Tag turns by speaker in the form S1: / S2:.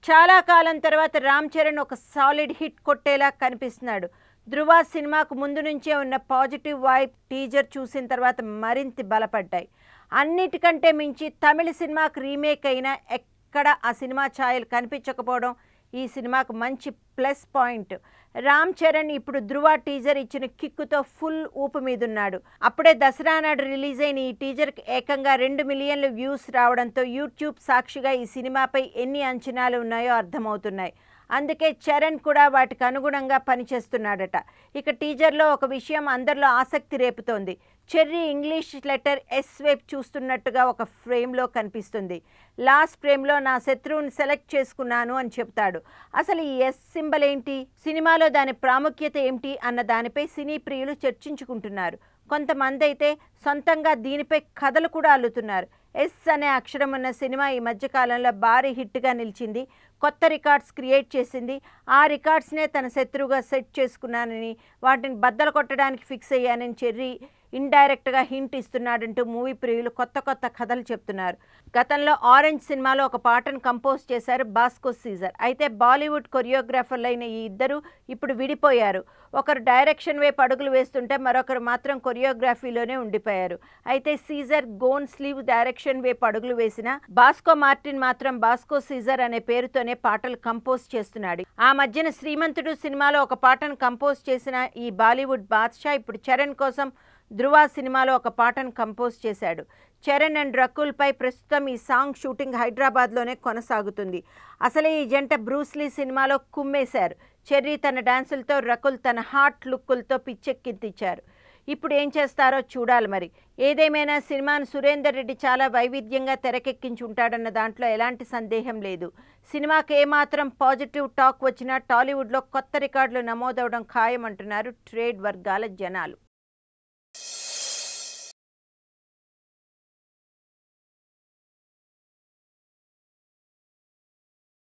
S1: చాలా కాలం తర్వాత రామ్ చరణ్ ఒక సాలిడ్ హిట్ కొట్టేలా కనిపిస్తున్నాడు. ధృవ సినిమాకు ముందు నుంచే ఉన్న పాజిటివ్ వైబ్ టీజర్ చూసిన తర్వాత మరింత బలపడ్డాయి. అన్నిటికంటే మించి తమిళ సినిమాకు రీమేక్ అయినా ఎక్కడ ఆ సినిమా ఛాయలు కనిపించకపోవడం ఈ సినిమాకు మంచి ప్లస్ పాయింట్. రామ్ చరణ్ ఇప్పుడు ధృవ టీజర్ ఇచ్చిన కిక్కుతో ఫుల్ ఊపు మీదున్నాడు. అప్పుడే దసరా నాడు రిలీజ్ అయిన ఈ టీజర్కి ఏకంగా 2 మిలియన్ల వ్యూస్ రావడంతో యూట్యూబ్ సాక్షిగా ఈ సినిమాపై ఎన్ని అంచనాలు ఉన్నాయో అర్థమవుతున్నాయి. అందుకే చరణ్ కూడా వాటికి అనుగుణంగా పనిచేస్తున్నాడట. ఇక టీజర్లో ఒక విషయం అందరిలో ఆసక్తి రేపుతోంది. చెర్రీ ఇంగ్లీష్ లెటర్ ఎస్ వైపు చూస్తున్నట్టుగా ఒక ఫ్రేమ్లో కనిపిస్తుంది. లాస్ట్ ఫ్రేమ్లో నా శత్రువుని సెలెక్ట్ చేసుకున్నాను అని చెప్తాడు. అసలు ఈ ఎస్ సింబల్ ఏంటి, సినిమాలో దాని ప్రాముఖ్యత ఏమిటి అన్న దానిపై సినీ ప్రియులు చర్చించుకుంటున్నారు. కొంతమంది అయితే సొంతంగా దీనిపై కథలు కూడా అల్లుతున్నారు. ఎస్ అనే అక్షరం ఉన్న సినిమా ఈ మధ్యకాలంలో భారీ హిట్గా నిలిచింది. కొత్త రికార్డ్స్ క్రియేట్ చేసింది. ఆ రికార్డ్స్నే తన శత్రువుగా సెట్ చేసుకున్నానని, వాటిని బద్దలు కొట్టడానికి ఫిక్స్ అయ్యానని చెర్రీ ఇండైరెక్ట్గా హింట్ ఇస్తున్నాడంటూ మూవీ ప్రియులు కొత్త కొత్త కథలు చెప్తున్నారు. గతంలో ఆరెంజ్ సినిమాలో ఒక పాటను కంపోజ్ చేశారు బాస్కో సీజర్. అయితే బాలీవుడ్ కొరియోగ్రాఫర్లైన ఈ ఇద్దరు ఇప్పుడు విడిపోయారు. ఒకరు డైరెక్షన్ వైపు అడుగులు వేస్తుంటే మరొకరు మాత్రం కొరియోగ్రఫీలోనే ఉండిపోయారు. అయితే సీజర్ గోన్ స్లీవ్ డైరెక్షన్ వైపు అడుగులు వేసిన బాస్కో మార్టిన్ మాత్రం బాస్కో సీజర్ అనే పేరుతోనే పాటలు కంపోజ్ చేస్తున్నాడు. ఆ మధ్యన శ్రీమంతుడు సినిమాలో ఒక పాటను కంపోజ్ చేసిన ఈ బాలీవుడ్ బాద్షా ఇప్పుడు చరణ్ కోసం ధృవ సినిమాలో ఒక పాటను కంపోజ్ చేశాడు. చరణ్ అండ్ రకుల్పై ప్రస్తుతం ఈ సాంగ్ షూటింగ్ హైదరాబాద్లోనే కొనసాగుతుంది. అసలే ఈ జంట బ్రూస్లీ సినిమాలో కుమ్మేశారు. చెర్రీ తన డాన్సులతో, రకుల్ తన హాట్ లుక్కులతో పిచ్చెక్కించారు. ఇప్పుడు ఏం చేస్తారో చూడాలి మరి. ఏదేమైనా సినిమాను సురేందర్ రెడ్డి చాలా వైవిధ్యంగా తెరకెక్కించి ఉంటాడన్న దాంట్లో ఎలాంటి సందేహం లేదు. సినిమాకి ఏమాత్రం పాజిటివ్ టాక్ వచ్చినా టాలీవుడ్లో కొత్త రికార్డులు నమోదవడం ఖాయం అంటున్నారు ట్రేడ్ వర్గాల జనాలు.